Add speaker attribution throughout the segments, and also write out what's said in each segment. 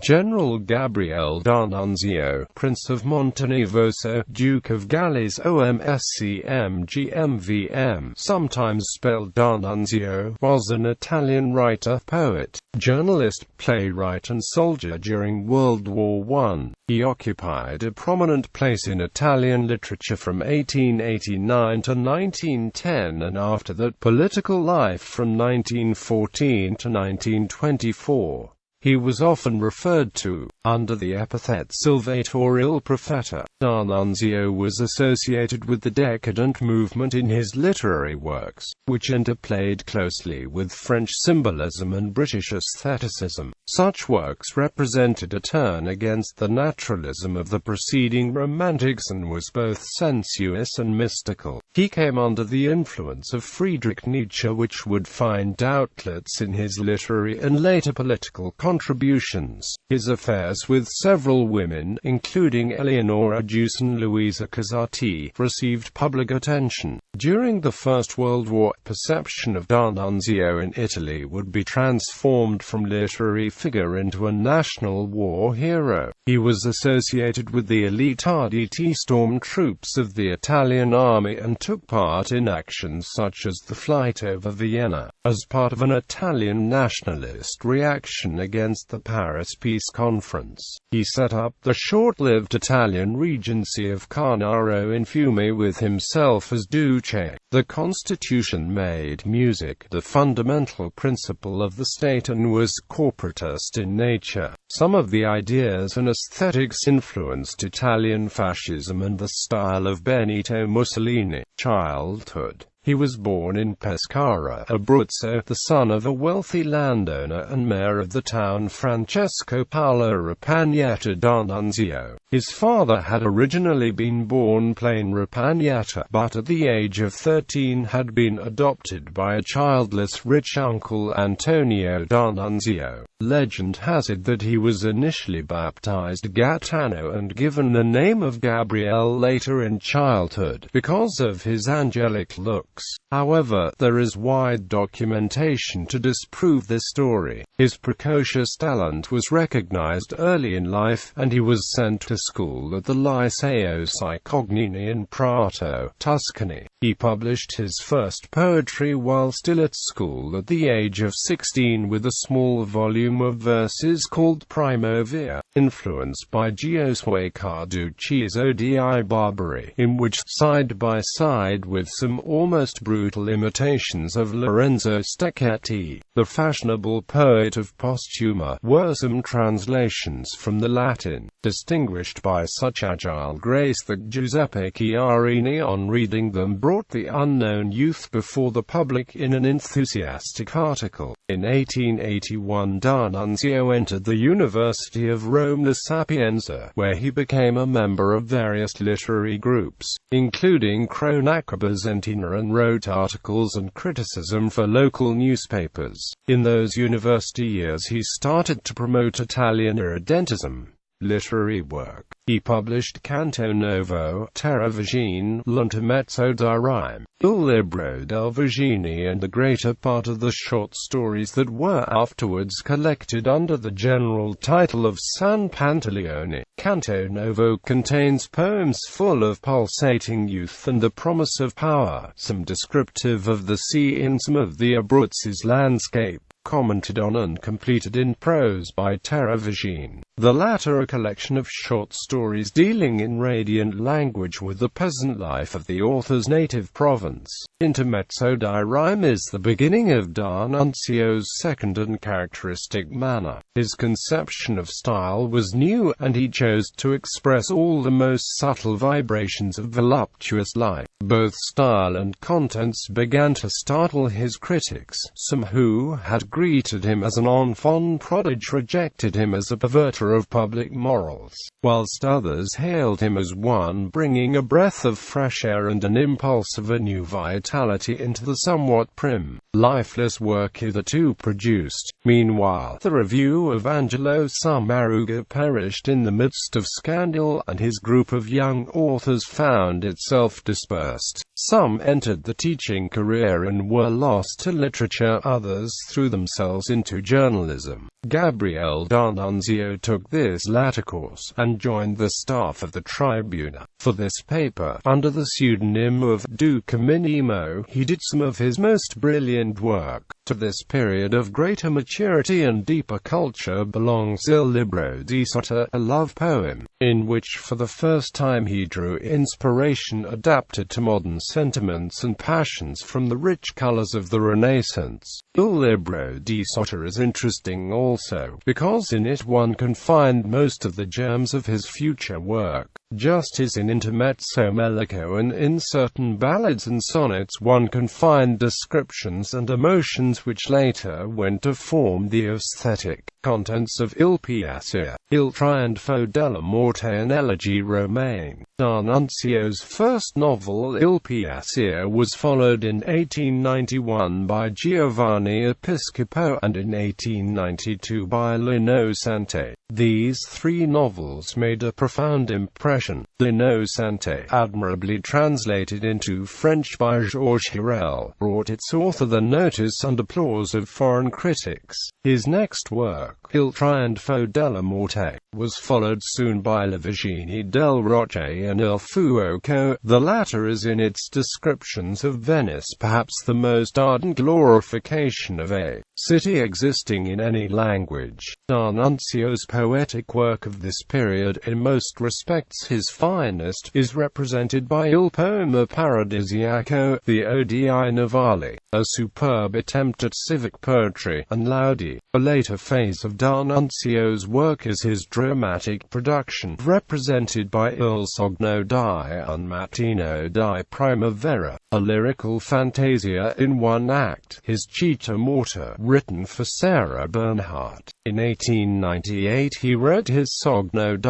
Speaker 1: General Gabriele D'Annunzio, Prince of Montenevoso, Duke of Gallese OMS CMG MVM, sometimes spelled D'Annunzio, was an Italian writer, poet, journalist, playwright and soldier during World War I. He occupied a prominent place in Italian literature from 1889 to 1910 and after that political life from 1914 to 1924. He was often referred to, under the epithets Il Vate or Il Profeta. D'Annunzio was associated with the Decadent movement in his literary works, which interplayed closely with French Symbolism and British Aestheticism. Such works represented a turn against the naturalism of the preceding Romantics and was both sensuous and mystical. He came under the influence of Friedrich Nietzsche, which would find outlets in his literary and later political contributions. His affairs with several women, including Eleonora Duse and Luisa Casati, received public attention. During the First World War, perception of D'Annunzio in Italy would be transformed from literary figure into a national war hero. He was associated with the elite RDT storm troops of the Italian army and took part in actions such as the flight over Vienna, as part of an Italian nationalist reaction against the Paris Peace Conference. He set up the short-lived Italian regency of Cornaro in Fiume with himself as Duce. The Constitution made music the fundamental principle of the state and was corporatist in nature. Some of the ideas and aesthetics influenced Italian fascism and the style of Benito Mussolini. Childhood. He was born in Pescara, Abruzzo, the son of a wealthy landowner and mayor of the town Francesco Paolo Rapagnetta D'Annunzio. His father had originally been born plain Rapagnetta, but at the age of 13 had been adopted by a childless rich uncle Antonio D'Annunzio. Legend has it that he was initially baptized Gaetano and given the name of Gabriele later in childhood, because of his angelic looks. However, there is wide documentation to disprove this story. His precocious talent was recognized early in life, and he was sent to school at the Liceo Cicognini in Prato, Tuscany. He published his first poetry while still at school at the age of 16 with a small volume of verses called Primavera, influenced by Giosuè Carducci's di Barbari, in which, side by side with some almost brutal imitations of Lorenzo Stecchetti, the fashionable poet of Postuma, were some translations from the Latin, distinguished by such agile grace that Giuseppe Chiarini, on reading them, brought the unknown youth before the public in an enthusiastic article. In 1881, D'Annunzio entered the University of Rome La Sapienza, where he became a member of various literary groups, including Cronaca Bizantina, and wrote articles and criticism for local newspapers. In those university years he started to promote Italian irredentism literary work. He published Canto Novo, Terra Virgine, L'Intermezzo di Rime, Il Libro del Virgini, and the greater part of the short stories that were afterwards collected under the general title of San Pantaleone. Canto Novo contains poems full of pulsating youth and the promise of power, some descriptive of the sea and some of the Abruzzi's landscape, commented on and completed in prose by Terra Virgine. The latter a collection of short stories dealing in radiant language with the peasant life of the author's native province. Intermezzo di Rime is the beginning of D'Annunzio's second and characteristic manner. His conception of style was new, and he chose to express all the most subtle vibrations of voluptuous life. Both style and contents began to startle his critics. Some who had greeted him as an enfant prodige rejected him as a perverter of public morals, whilst others hailed him as one bringing a breath of fresh air and an impulse of a new vitality into the somewhat prim, lifeless work hitherto produced. Meanwhile, the review of Angelo Samaruga perished in the midst of scandal, and his group of young authors found itself dispersed. Some entered the teaching career and were lost to literature, others threw themselves themselves into journalism. Gabriele D'Annunzio took this latter course, and joined the staff of the Tribune. For this paper, under the pseudonym of Duca Minimo, he did some of his most brilliant work. To this period of greater maturity and deeper culture belongs Il Libro di Sota, a love poem, in which for the first time he drew inspiration adapted to modern sentiments and passions from the rich colors of the Renaissance. Il Libro di Sota is interesting also, because in it one can find most of the germs of his future work. Just as in Intermezzo Mellico and in certain ballads and sonnets one can find descriptions and emotions which later went to form the aesthetic contents of Il Piacere, Il Trionfo della Morte and Elegy Romaine. D'Annunzio's first novel Il Piacere was followed in 1891 by Giovanni Episcopo and in 1892 by L'Innocente. These three novels made a profound impression. L'Innocente, admirably translated into French by Georges Hirel, brought its author the notice and applause of foreign critics. His next work, Il Trionfo della Morte, was followed soon by Le Vigili del Roche and Il Fuoco. The latter is in its descriptions of Venice perhaps the most ardent glorification of a city existing in any language. D'Annunzio's poetic work of this period, in most respects his finest, is represented by Il Poema Paradisiaco, the Odi ai Navali, a superb attempt at civic poetry, and Laudi. A later phase of D'Annunzio's work is his dramatic production, represented by Il Sogno di un Mattino di Primavera, a lyrical fantasia in one act, his Città Morta, written for Sarah Bernhardt. In 1898 he wrote his Sogno di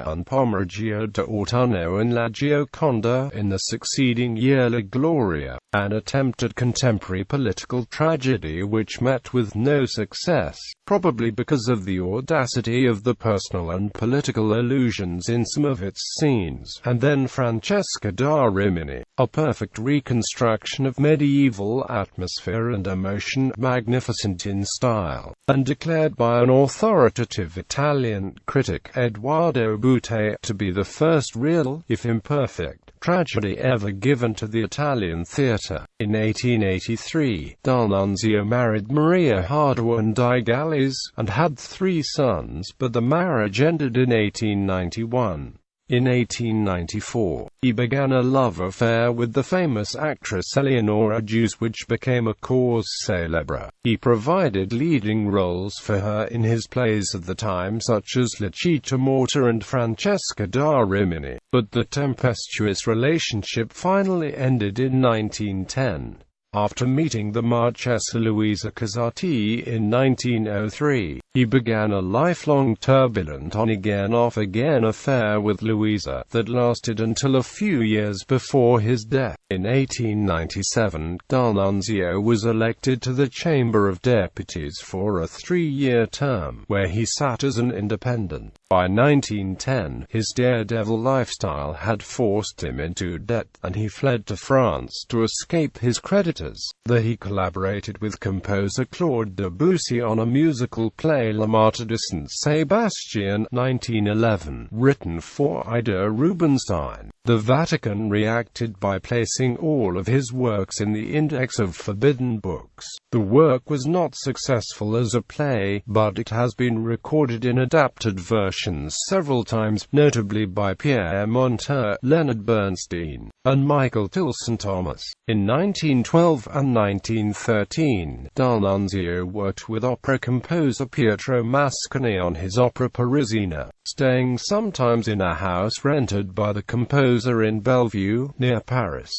Speaker 1: un Pomeriggio d'autunno and La Gioconda. In the succeeding year La Gloria, an attempt at contemporary political tragedy which met with no success, probably because of the audacity of the personal and political allusions in some of its scenes, and then Francesca da Rimini, a perfect reconstruction of medieval atmosphere and emotion, magnificent in style, and declared by an authoritative Italian critic, Edoardo Butte, to be the first real, if imperfect, tragedy ever given to the Italian theatre. In 1883, D'Annunzio married Maria Harduan di Gallese, and had 3 sons, but the marriage ended in 1891. In 1894, he began a love affair with the famous actress Eleonora Duse, which became a cause célèbre. He provided leading roles for her in his plays of the time such as La Città Morta and Francesca da Rimini, but the tempestuous relationship finally ended in 1910. After meeting the Marchesa Luisa Casati in 1903, he began a lifelong turbulent on-again off-again affair with Luisa that lasted until a few years before his death. In 1897, D'Annunzio was elected to the Chamber of Deputies for a 3-year term, where he sat as an independent. By 1910, his daredevil lifestyle had forced him into debt, and he fled to France to escape his creditors. There he collaborated with composer Claude Debussy on a musical play La Marta di San Sebastian, 1911, written for Ida Rubinstein. The Vatican reacted by placing all of his works in the Index of Forbidden Books. The work was not successful as a play, but it has been recorded in adapted versions several times, notably by Pierre Monteux, Leonard Bernstein, and Michael Tilson Thomas. In 1912 and 1913, D'Annunzio worked with opera composer Pietro Mascagni on his opera Parisina, staying sometimes in a house rented by the composer in Bellevue, near Paris.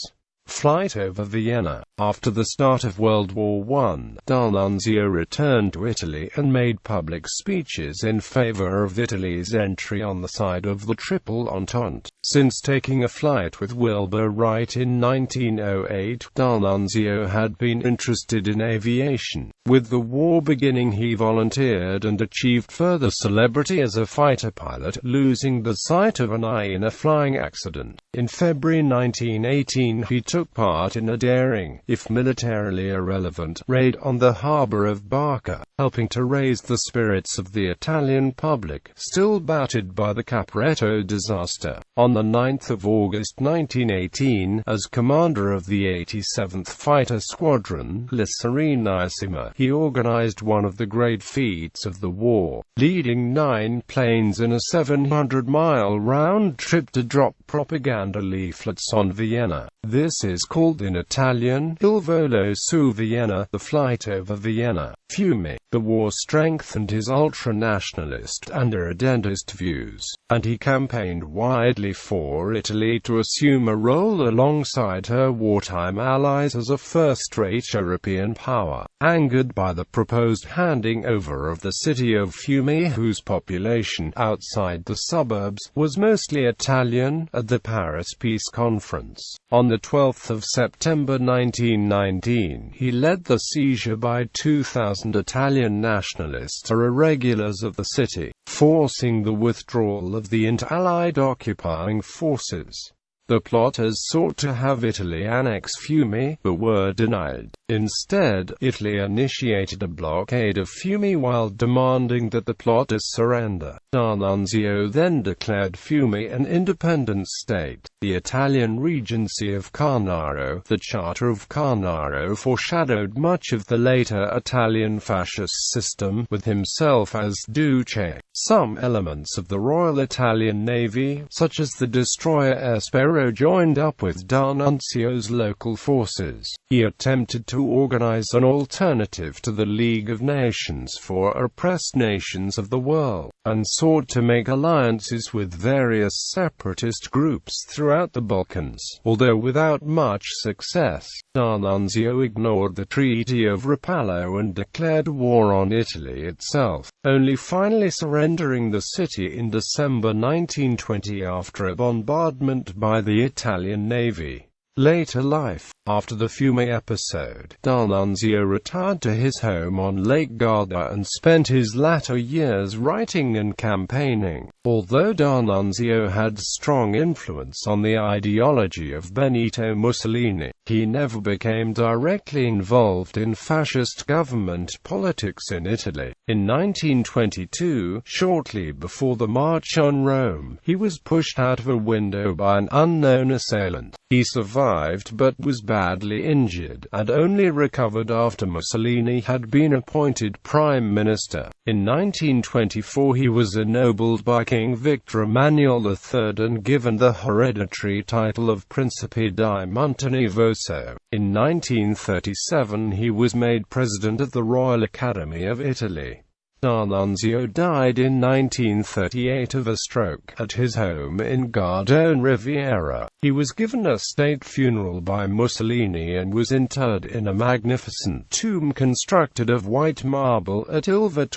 Speaker 1: Flight over Vienna. After the start of World War I, D'Annunzio returned to Italy and made public speeches in favor of Italy's entry on the side of the Triple Entente. Since taking a flight with Wilbur Wright in 1908, D'Annunzio had been interested in aviation. With the war beginning, he volunteered and achieved further celebrity as a fighter pilot, losing the sight of an eye in a flying accident. In February 1918, he took took part in a daring, if militarily irrelevant, raid on the harbour of Barca, helping to raise the spirits of the Italian public, still battered by the Caporetto disaster. On the 9th of August 1918, as commander of the 87th Fighter Squadron, La Serenissima, he organized one of the great feats of the war, leading 9 planes in a 700-mile round trip to drop propaganda leaflets on Vienna. This is called in Italian, Il Volo su Vienna, the flight over Vienna. Fiume. The war strengthened his ultra-nationalist and irredentist views, and he campaigned widely for Italy to assume a role alongside her wartime allies as a first-rate European power. Angered by the proposed handing over of the city of Fiume, whose population, outside the suburbs, was mostly Italian, at the Paris Peace Conference, on the 12th of September 1919, he led the seizure by 2,000 Italian nationalists or irregulars of the city, forcing the withdrawal of the inter-Allied occupying forces. The plotters sought to have Italy annex Fiume, but were denied. Instead, Italy initiated a blockade of Fiume while demanding that the plotters surrender. D'Annunzio then declared Fiume an independent state. The Italian Regency of Cornaro, the Charter of Cornaro, foreshadowed much of the later Italian fascist system, with himself as Duce. Some elements of the Royal Italian Navy, such as the destroyer Espero, joined up with D'Annunzio's local forces. He attempted to organize an alternative to the League of Nations for oppressed nations of the world, and sought to make alliances with various separatist groups throughout the Balkans, although without much success. D'Annunzio ignored the Treaty of Rapallo and declared war on Italy itself, only finally surrendering the city in December 1920 after a bombardment by the Italian Navy. Later life. After the Fiume episode, D'Annunzio retired to his home on Lake Garda and spent his latter years writing and campaigning. Although D'Annunzio had strong influence on the ideology of Benito Mussolini, he never became directly involved in fascist government politics in Italy. In 1922, shortly before the March on Rome, he was pushed out of a window by an unknown assailant. He survived but was badly injured, and only recovered after Mussolini had been appointed prime minister. In 1924 he was ennobled by King Victor Emmanuel III and given the hereditary title of Principe di Montenevoso. In 1937 he was made president of the Royal Academy of Italy. D'Annunzio died in 1938 of a stroke at his home in Gardone Riviera. He was given a state funeral by Mussolini and was interred in a magnificent tomb constructed of white marble at Il Vate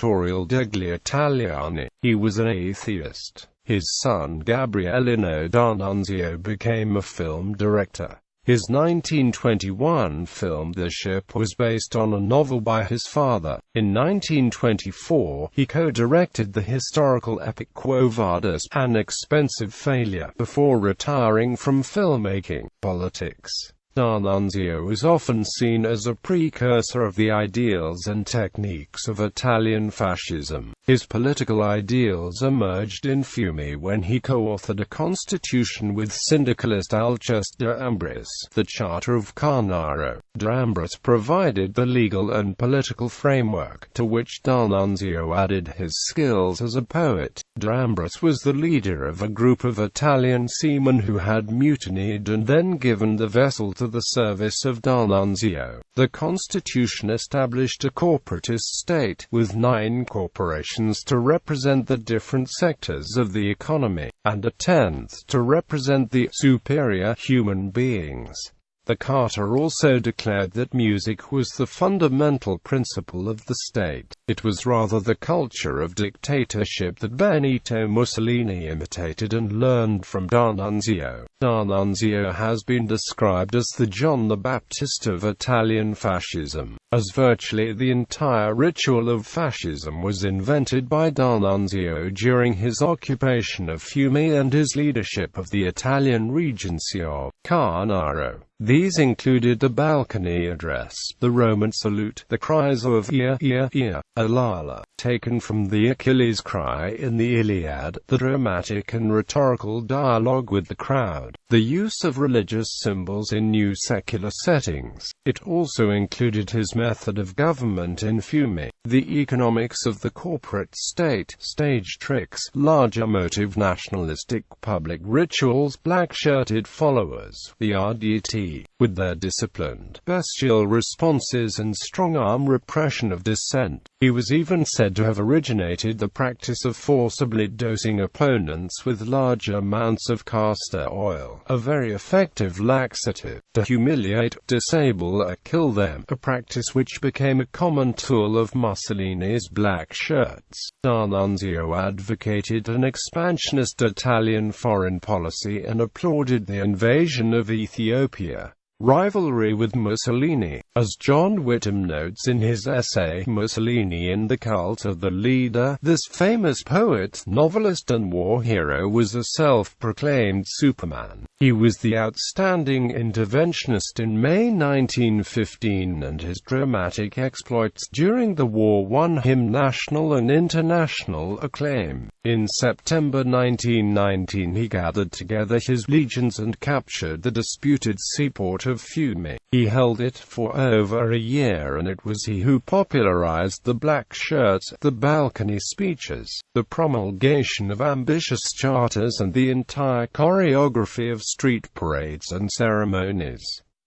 Speaker 1: degli Italiani. He was an atheist. His son Gabriele D'Annunzio became a film director. His 1921 film The Ship was based on a novel by his father. In 1924, he co-directed the historical epic Quo Vadis, an expensive failure, before retiring from filmmaking. Politics. D'Annunzio is often seen as a precursor of the ideals and techniques of Italian fascism. His political ideals emerged in Fiume when he co-authored a constitution with syndicalist Alceste D'Ambris, the Charter of Cornaro. D'Ambris provided the legal and political framework, to which D'Annunzio added his skills as a poet. D'Ambris was the leader of a group of Italian seamen who had mutinied and then given the vessel to the service of D'Annunzio. The constitution established a corporatist state, with 9 corporations to represent the different sectors of the economy, and a 10th to represent the superior human beings. The Charter also declared that music was the fundamental principle of the state. It was rather the culture of dictatorship that Benito Mussolini imitated and learned from D'Annunzio. D'Annunzio has been described as the John the Baptist of Italian fascism, as virtually the entire ritual of fascism was invented by D'Annunzio during his occupation of Fiume and his leadership of the Italian Regency of Carnaro. These included the balcony address, the Roman salute, the cries of "Ear, ear, ear," Alala, taken from the Achilles cry in the Iliad, the dramatic and rhetorical dialogue with the crowd, the use of religious symbols in new secular settings. It also included his method of government in Fiume, the economics of the corporate state, stage tricks, large emotive nationalistic public rituals, black-shirted followers, the RDT, with their disciplined, bestial responses and strong-arm repression of dissent. He was even said to have originated the practice of forcibly dosing opponents with large amounts of castor oil, a very effective laxative, to humiliate, disable or kill them, a practice which became a common tool of Mussolini's black shirts. D'Annunzio advocated an expansionist Italian foreign policy and applauded the invasion of Ethiopia. Rivalry with Mussolini. As John Whittam notes in his essay Mussolini in the Cult of the Leader, this famous poet, novelist and war hero was a self-proclaimed Superman. He was the outstanding interventionist in May 1915, and his dramatic exploits during the war won him national and international acclaim. In September 1919 he gathered together his legions and captured the disputed seaport of Fiume. He held it for over a year, and it was he who popularized the black shirts, the balcony speeches, the promulgation of ambitious charters, and the entire choreography of street parades and ceremonies.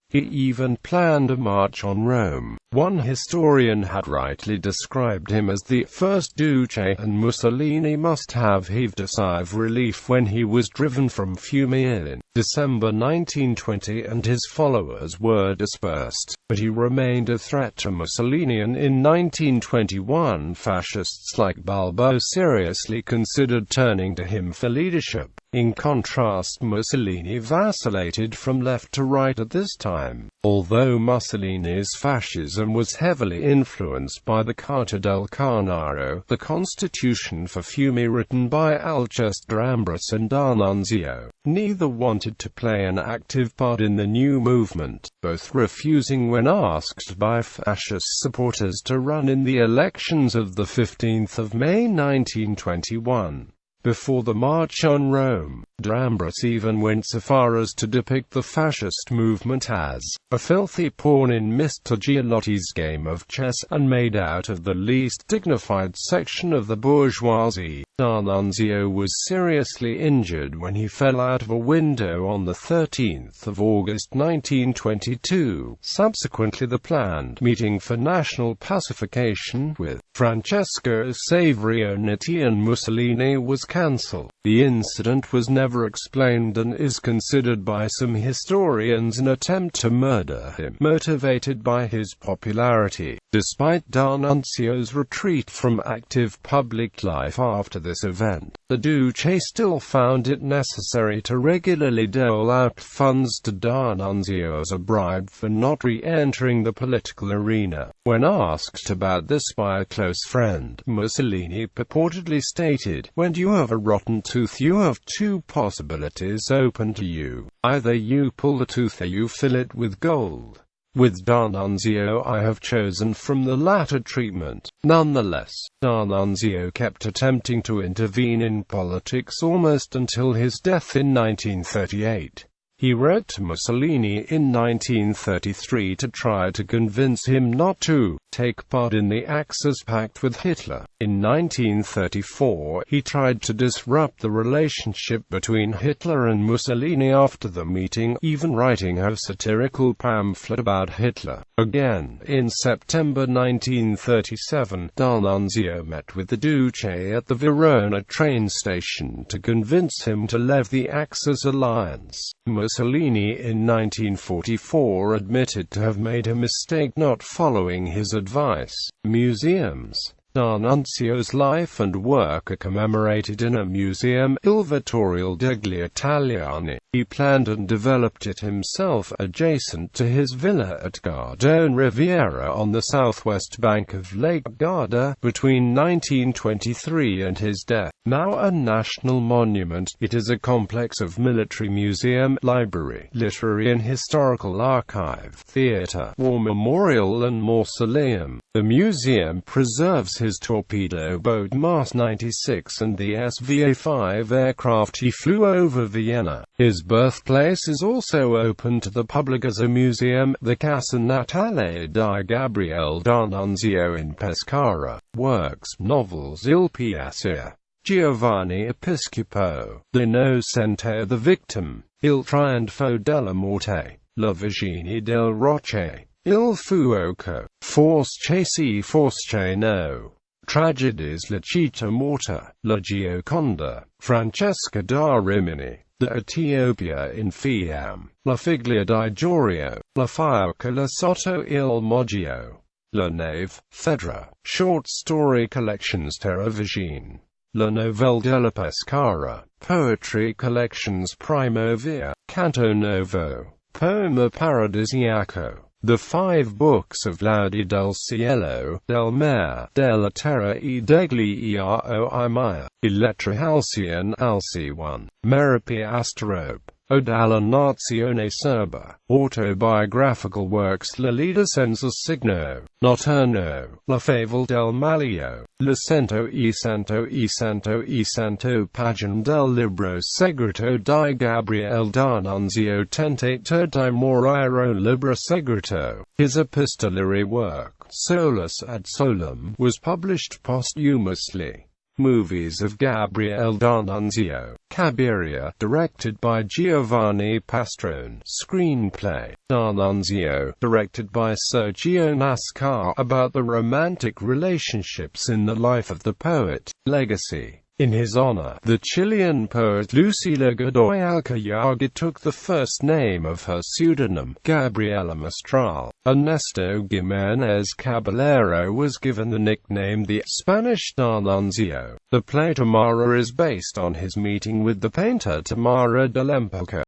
Speaker 1: He even planned a march on Rome. One historian had rightly described him as the first Duce, and Mussolini must have heaved a sigh of relief when he was driven from Fiume in December 1920 and his followers were dispersed. But he remained a threat to Mussolini, and in 1921 fascists like Balbo seriously considered turning to him for leadership. In contrast, Mussolini vacillated from left to right at this time. Although Mussolini's fascism was heavily influenced by the Carta del Carnaro, the constitution for Fiume written by Alceste Ambras and D'Annunzio, neither wanted to play an active part in the new movement, both refusing when asked by fascist supporters to run in the elections of the 15th of May 1921. Before the March on Rome, D'Ambras even went so far as to depict the fascist movement as a filthy pawn in Mr. Giolotti's game of chess, and made out of the least dignified section of the bourgeoisie. D'Annunzio was seriously injured when he fell out of a window on the 13th of August 1922. Subsequently, the planned meeting for national pacification with Francesco Savorioniti and Mussolini was cancelled. The incident was never explained and is considered by some historians an attempt to murder him, motivated by his popularity. Despite D'Annunzio's retreat from active public life after this event, the Duce still found it necessary to regularly dole out funds to D'Annunzio as a bribe for not re-entering the political arena. When asked about this by a close friend, Mussolini purportedly stated, "When you have a rotten tooth, you have two possibilities open to you. Either you pull the tooth or you fill it with gold. With D'Annunzio I have chosen from the latter treatment." Nonetheless, D'Annunzio kept attempting to intervene in politics almost until his death in 1938. He wrote to Mussolini in 1933 to try to convince him not to take part in the Axis Pact with Hitler. In 1934, he tried to disrupt the relationship between Hitler and Mussolini after the meeting, even writing a satirical pamphlet about Hitler. Again, in September 1937, D'Annunzio met with the Duce at the Verona train station to convince him to leave the Axis alliance. Mussolini in 1944 admitted to have made a mistake not following his advice. Museums. D'Annunzio's life and work are commemorated in a museum, Il Vate degli Italiani. He planned and developed it himself adjacent to his villa at Gardone Riviera on the southwest bank of Lake Garda, between 1923 and his death. Now a national monument, it is a complex of military museum, library, literary and historical archive, theatre, war memorial and mausoleum. The museum preserves his torpedo boat Mars 96 and the SVA-5 aircraft he flew over Vienna. His birthplace is also open to the public as a museum, the Casa Natale di Gabriele D'Annunzio in Pescara. Works, novels Il Piacere, Giovanni Episcopo, L'Innocente the Victim, Il Trionfo della Morte, La Vergine del Roche, Il Fuoco, Forse sì forse no, Tragedies La Città Morta, La Gioconda, Francesca da Rimini, The Ethiopia in Fiam, La Figlia di Giorgio, La Fioccola sotto il Moggio, La Nave, Fedra, Short Story Collections Terra Vergine, La Novelle della Pescara, Poetry Collections Primo Via, Canto Novo, Poema Paradisiaco, The 5 Books of Laudi del Cielo, del Mare, della Terra e degli Eroi, Elettra Halcyon Alci1, Meripia Asterope, O dalla Nazione Serba, Autobiographical Works La Lida senza signo, Notturno, La Favola del Malio, Le Cento e Santo Pagine del Libro Segreto di Gabriele D'Annunzio Tentatore di morire Libro Segreto. His epistolary work, Solus ad Solum, was published posthumously. Movies of Gabriele D'Annunzio, Cabiria, directed by Giovanni Pastrone. Screenplay, D'Annunzio, directed by Sergio Nascar, about the romantic relationships in the life of the poet. Legacy. In his honor, the Chilean poet Lucila Godoy Alcayaga took the first name of her pseudonym, Gabriela Mistral. Ernesto Giménez Caballero was given the nickname the Spanish D'Annunzio. The play Tamara is based on his meeting with the painter Tamara de Lempicka.